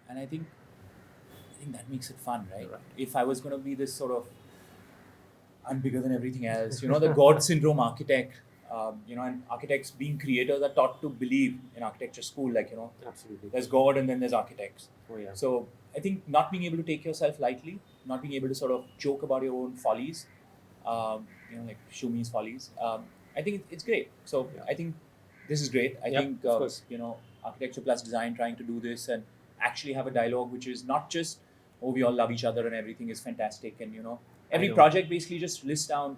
And I think that makes it fun, right? Right. If I was going to be this sort of I'm bigger than everything else, the God syndrome architect, and architects being creators are taught to believe in architecture school, like, Absolutely. there's God and then there's architects. Oh yeah. So I think not being able to take yourself lightly, not being able to sort of joke about your own follies, like Shumi's follies, I think it's great. So Yeah. I think this is great. I Yep. think, Of course. architecture plus design trying to do this and actually have a dialogue which is not just, oh, we all love each other and everything is fantastic. And, I every know. project basically just lists down,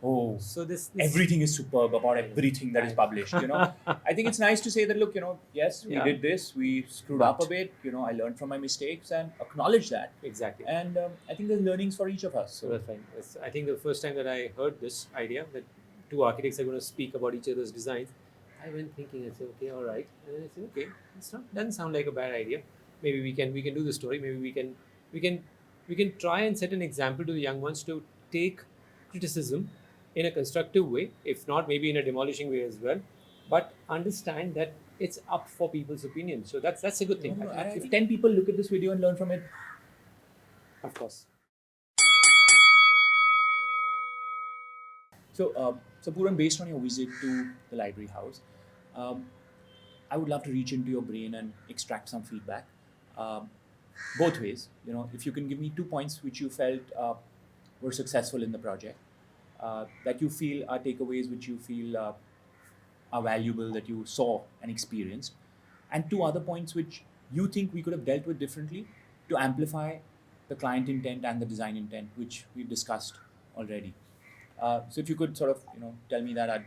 oh, So this everything is superb about I know. everything that is I published. I think it's nice to say that, look, yes, we Yeah. did this, we screwed up a But- bit, I learned from my mistakes and acknowledge that. Exactly. And I think there's learnings for each of us. So that's fine. I think the first time that I heard this idea that two architects are going to speak about each other's designs, I went thinking, I said, okay, all right. And then I said, okay, doesn't sound like a bad idea. Maybe we can do the story. Maybe we can try and set an example to the young ones to take criticism in a constructive way, if not maybe in a demolishing way as well, but understand that it's up for people's opinion. So that's a good thing. No, I and think, if 10 people look at this video and learn from it, of course. so Pooran, based on your visit to the library house, um, I would love to reach into your brain and extract some feedback, um, both ways. If you can give me 2 points which you felt were successful in the project, that you feel are takeaways which you feel are valuable that you saw and experienced, and 2 other points which you think we could have dealt with differently to amplify the client intent and the design intent, which we've discussed already. So if you could sort of tell me that,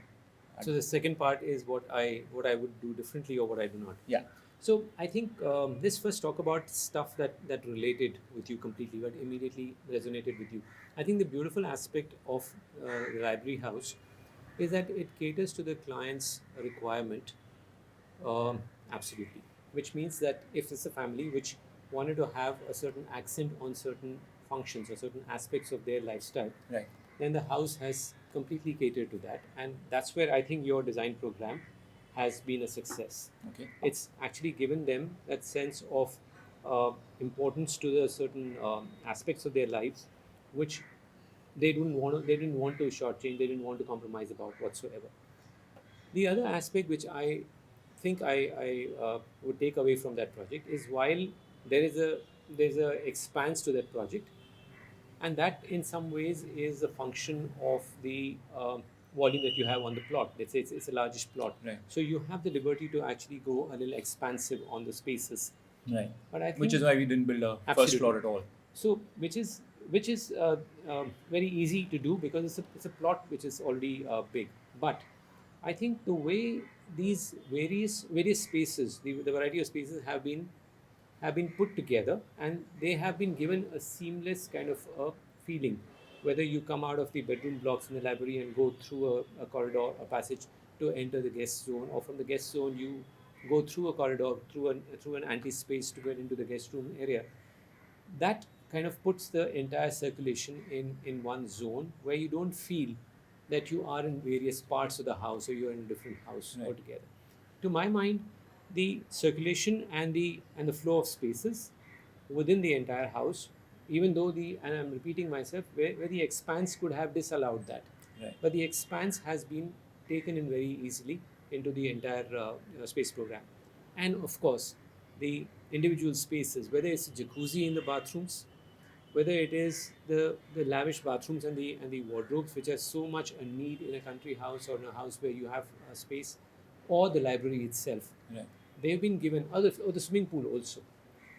So the second part is what I would do differently or what I do not. yeah. So I think let's first talk about stuff that related with you completely, what immediately resonated with you. I think the beautiful aspect of the library house is that it caters to the client's requirement, absolutely. Which means that if it's a family which wanted to have a certain accent on certain functions or certain aspects of their lifestyle, Right. then the house has completely catered to that, and that's where I think your design program has been a success. Okay. It's actually given them that sense of importance to the certain aspects of their lives, which they didn't want to shortchange, they didn't want to compromise about whatsoever. The other aspect which I think I would take away from that project is, while there's a expanse to that project, and that in some ways is a function of the volume that you have on the plot. Let's say it's a largish plot, Right. so you have the liberty to actually go a little expansive on the spaces. Right. But I think, Which is why we didn't build a first Absolutely. floor at all. so which is very easy to do because it's a plot which is already big. But I think the way these various spaces, the variety of spaces have been put together, and they have been given a seamless kind of a feeling, whether you come out of the bedroom blocks in the library and go through a corridor, a passage to enter the guest zone, or from the guest zone you go through a corridor, through an anti-space to get into the guest room area. That kind of puts the entire circulation in one zone, where you don't feel that you are in various parts of the house or you're in a different house Right. altogether. To my mind, the circulation and the flow of spaces within the entire house, even though and I'm repeating myself, where the expanse could have disallowed that, Right. but the expanse has been taken in very easily into the entire space program. And of course, the individual spaces, whether it's a jacuzzi in the bathrooms, whether it is the lavish bathrooms and the wardrobes, which are so much a need in a country house or in a house where you have a space, or the library itself, Right. they've been given, or the swimming pool also,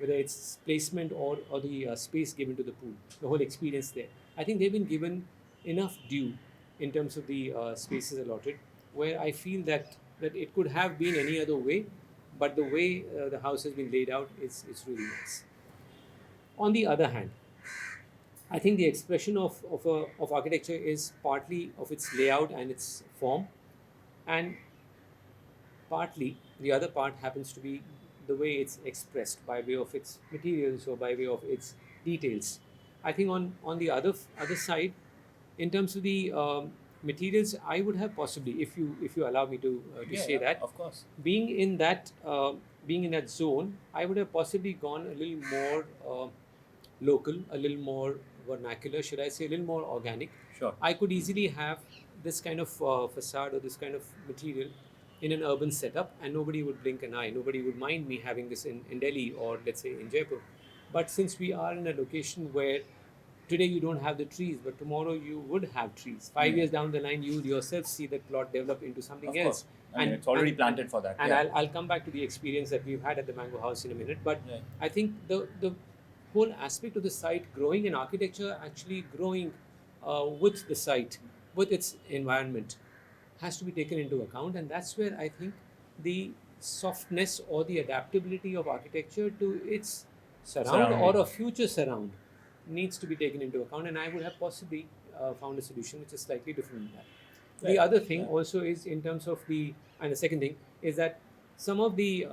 whether it's placement or the space given to the pool, the whole experience there. I think they've been given enough due in terms of the spaces allotted, where I feel that it could have been any other way, but the way the house has been laid out is it's really nice. On the other hand, I think the expression of architecture is partly of its layout and its form, and partly the other part happens to be the way it's expressed by way of its materials or by way of its details. I think on the other side, in terms of the materials, I would have possibly, if you allow me to Yeah, say yeah, that, of course. being in that being in that zone, I would have possibly gone a little more local, a little more vernacular, should I say, a little more organic. Sure. I could easily have this kind of facade or this kind of material in an urban setup, and nobody would blink an eye. Nobody would mind me having this in Delhi or let's say in Jaipur. But since we are in a location where today you don't have the trees, but tomorrow you would have trees. 5 years down the line, you would yourself see that plot develop into something Of else. course. I mean, it's already planted for that. And yeah. I'll come back to the experience that we've had at the Mango House in a minute. But Right. I think the whole aspect of the site growing in architecture, actually growing with the site, with its environment, has to be taken into account. And that's where I think the softness or the adaptability of architecture to its surround or a future surround needs to be taken into account. And I would have possibly found a solution which is slightly different than that. The Right. other thing Yeah. also is in terms of and the second thing is that some of the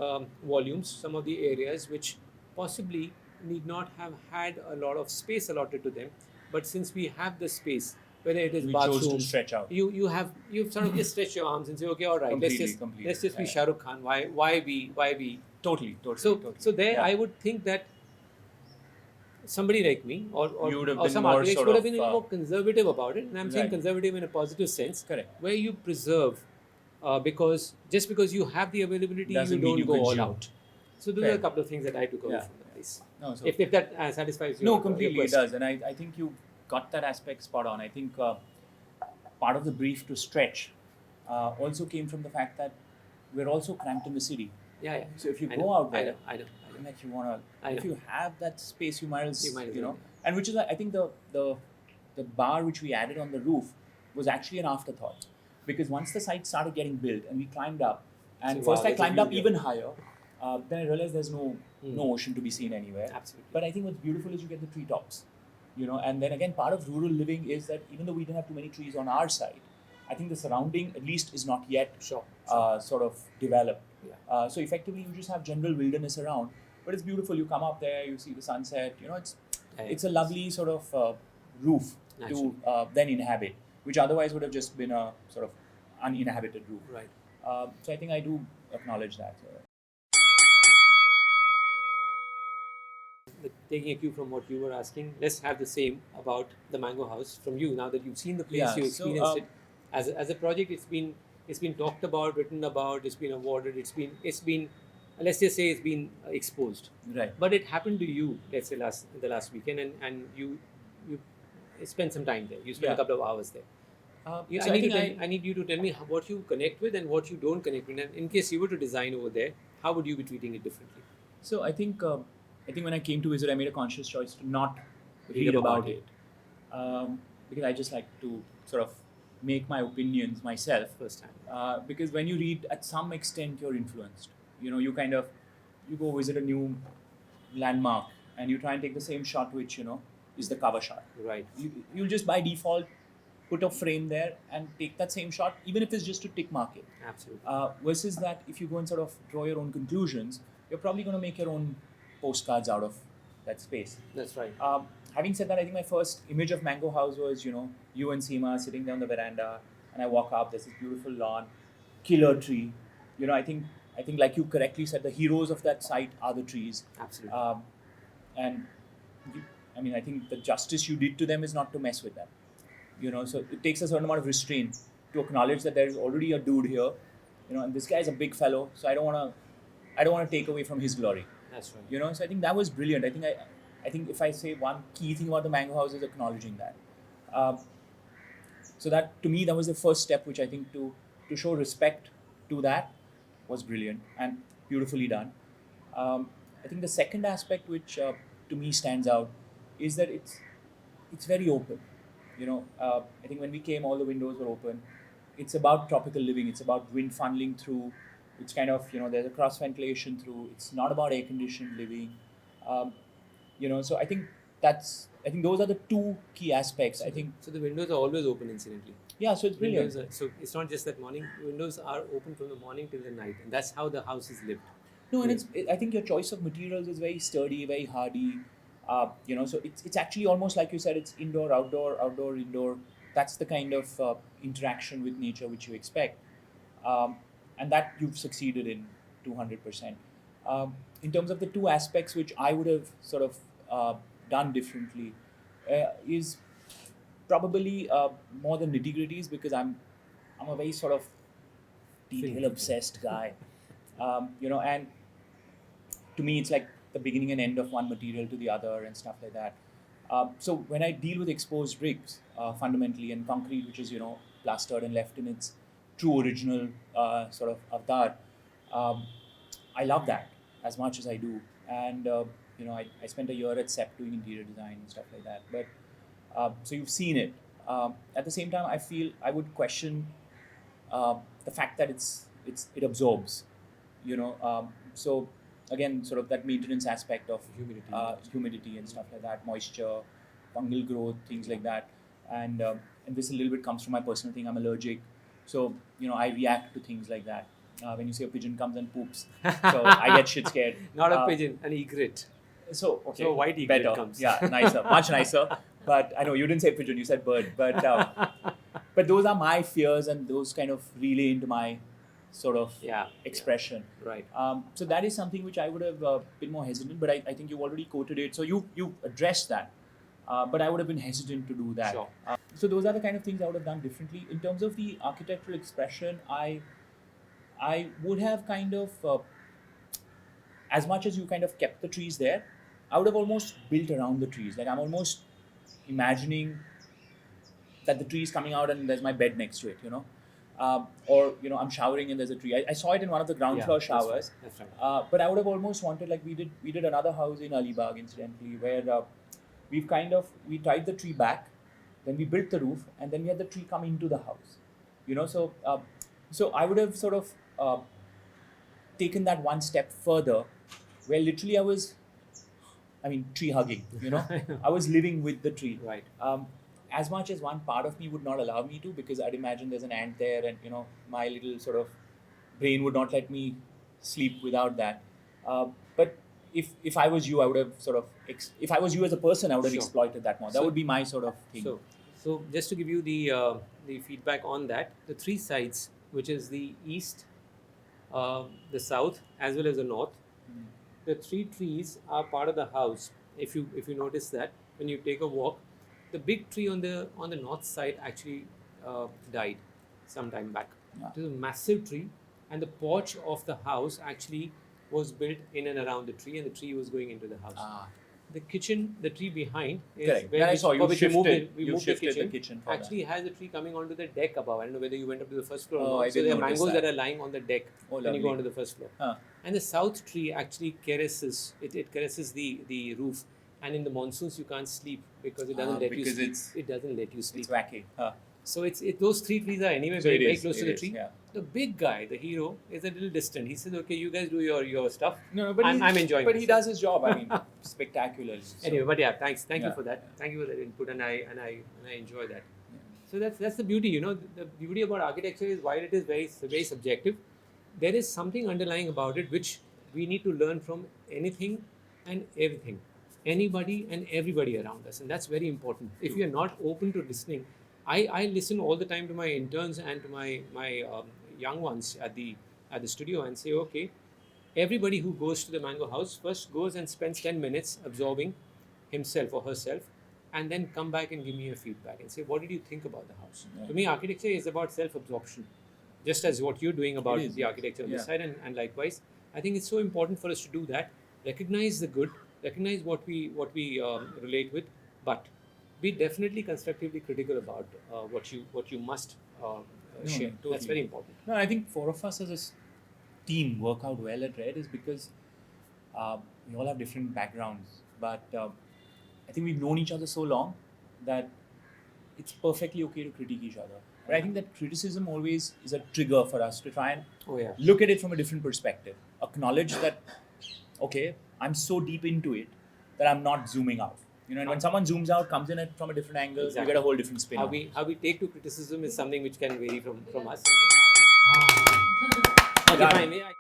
volumes, some of the areas which possibly need not have had a lot of space allotted to them, but since we have the space, whether it is We chose to bathrooms, stretch out. you've sort of just stretch your arms and say, okay, all right, Completely. let's just be Yeah. Shah Rukh Khan. Why we? Totally. So there, Yeah. I would think that somebody like me You would have or been some more architects sort would have of, been a little more conservative about it, and I'm saying Right. conservative in a positive sense, Correct. where you preserve, because just because you have the availability, Doesn't you mean don't you go all consume. out. So those Fair. are a couple of things that I took away Yeah. from the place. No, so If that satisfies you. no, completely it does, and I think you got that aspect spot on. I think part of the brief to stretch also came from the fact that we're also cramped in the city. Yeah. So if you I go know, out there, I know. and that you wanna, I if know. you have that space, you might as You might as you well, know, and which is I think the bar which we added on the roof was actually an afterthought, because once the site started getting built and we climbed up, and So, wow, first I there's a climbed view up here. even higher, then I realized there's no Hmm. ocean to be seen anywhere. Absolutely. But I think what's beautiful is you get the treetops, and then again, part of rural living is that even though we didn't have too many trees on our side, I think the surrounding at least is not yet Sure. sort of developed. Yeah. So effectively, you just have general wilderness around, but it's beautiful. You come up there, you see the sunset. It's a lovely sort of roof Naturally. to then inhabit, which otherwise would have just been a sort of uninhabited roof. Right. So I think I do acknowledge that. Taking a cue from what you were asking, let's have the same about the Mango House from you. Now that you've seen the place, Yeah, you so, experienced it as a project. It's been talked about, written about. It's been awarded. It's been let's just say it's been exposed. Right. But it happened to you, let's say the last weekend, and you spent some time there. You spent a Yeah. couple of hours there. So I need you to tell me what you connect with and what you don't connect with. And in case you were to design over there, how would you be treating it differently? So I think when I came to visit, I made a conscious choice to not read about it, because I just like to sort of make my opinions myself. Firsthand. Because when you read, at some extent, you're influenced. You kind of you go visit a new landmark and you try and take the same shot, which is the cover shot. Right. You'll just by default put a frame there and take that same shot, even if it's just to tick mark it. Absolutely. Versus that, if you go and sort of draw your own conclusions, you're probably going to make your own postcards out of that space. That's right. Having said that, I think my first image of Mango House was, you and Seema sitting there on the veranda, and I walk up. There's this beautiful lawn, killer tree. I think like you correctly said, the heroes of that site are the trees. Absolutely. I think the justice you did to them is not to mess with them. So it takes a certain amount of restraint to acknowledge that there is already a dude here, and this guy is a big fellow, so I don't want to take away from his glory. That's right. So I think that was brilliant. I think if I say one key thing about the Mango House is acknowledging that. So that, to me, that was the first step, which I think to show respect to that was brilliant and beautifully done. I think the second aspect, which to me stands out, is that it's very open. I think when we came, all the windows were open. It's about tropical living. It's about wind funneling through. It's kind of, there's a cross ventilation through. It's not about air conditioned living. So I think those are the two key aspects. I think, so. The windows are always open, incidentally. yeah. So it's brilliant. So it's not just that morning. Windows are open from the morning till the night, and that's how the house is lived. No, and I think your choice of materials is very sturdy, very hardy. So it's actually almost like you said, it's indoor, outdoor, outdoor, indoor. That's the kind of interaction with nature which you expect, and that you've succeeded in 200%. In terms of the two aspects which I would have sort of done differently, is probably more the nitty gritties, because I'm a very sort of detail obsessed guy, and to me it's like the beginning and end of one material to the other and stuff like that. So when I deal with exposed bricks, fundamentally, and concrete, which is plastered and left in its true original sort of avatar, I love that as much as I do. And I spent a year at SEP doing interior design and stuff like that. But so you've seen it. At the same time, I feel I would question the fact that it absorbs. So again, sort of that maintenance aspect of humidity and stuff like that, moisture, fungal growth, things like that, and this a little bit comes from my personal thing. I'm allergic, so I react to things like that. When you say a pigeon comes and poops, so I get shit scared. Not a pigeon, an egret. So okay, So white egret better, comes. yeah, nicer, much nicer. But I know you didn't say pigeon, you said bird. But those are my fears, and those kind of relay into my sort of expression. Right. So that is something which I would have been more hesitant, but I think you already quoted it. So you addressed that, but I would have been hesitant to do that. Sure. So those are the kind of things I would have done differently. In terms of the architectural expression, I would have kind of, as much as you kind of kept the trees there, I would have almost built around the trees. Like I'm almost imagining that the tree is coming out and there's my bed next to it, or I'm showering and there's a tree. I saw it in one of the ground floor showers. That's right. But I would have almost wanted, like we did another house in Alibag, incidentally, where we tied the tree back, then we built the roof, and then we had the tree come into the house. So I would have sort of taken that one step further, where literally tree hugging. I was living with the tree. Right. As much as one part of me would not allow me to, because I'd imagine there's an ant there, and my little sort of brain would not let me sleep without that. But if I was you, I would have sort of if I was you as a person, I would have exploited that more. That would be my sort of thing. So just to give you the feedback on that, the three sides, which is the east, the south, as well as the north, the three trees are part of the house. If you notice that when you take a walk, the big tree on the north side actually died some time back. Yeah. It was a massive tree, and the porch of the house actually was built in and around the tree, and the tree was going into the house. The kitchen, the tree behind, is correct. where When I saw you we moved shifted the the kitchen for actually has a tree coming onto the deck above. I don't know whether you went up to the first floor Oh, or I not. So didn't there are notice mangoes that. that are lying on the deck Oh, when you lovely. go onto the first floor. Huh. And the south tree actually caresses it caresses the roof, and in the monsoons you can't sleep because it doesn't let you because sleep. it's- It doesn't let you sleep. It's wacky. So those three trees are anyway So it very is, close to it the is, tree. yeah. The big guy, the hero, is a little distant. He says, "Okay, you guys do your stuff." No, but I'm enjoying But he myself. does his job. Spectacularly. So, Anyway, but yeah, thank you Yeah. for that. Thank you for that input, and I enjoy that. So that's the beauty, The beauty about architecture is while it is very subjective, there is something underlying about it which we need to learn from anything and everything, anybody and everybody around us, and that's very important. If we are not open to listening, I listen all the time to my interns and to my young ones at the studio and say, okay, everybody who goes to the Mango House first goes and spends 10 minutes absorbing himself or herself, and then come back and give me a feedback and say, what did you think about the house? Yeah. To me, architecture is about self-absorption, just as what you're doing about It is. the architecture on this Yeah. side, and likewise, I think it's so important for us to do that, recognize the good, recognize what we relate with, but be definitely constructively critical about what you must share. totally. That's very important. No, I think four of us as a team work out well at Red is because we all have different backgrounds, but I think we've known each other so long that it's perfectly okay to critique each other. But I think that criticism always is a trigger for us to try and Oh yeah. look at it from a different perspective. Acknowledge that, okay, I'm so deep into it that I'm not zooming out. And when someone zooms out, comes in from a different angle, Exactly. you get a whole different spin. How on it. we take to criticism is something which can vary from us. Done. Okay, fine. Yeah.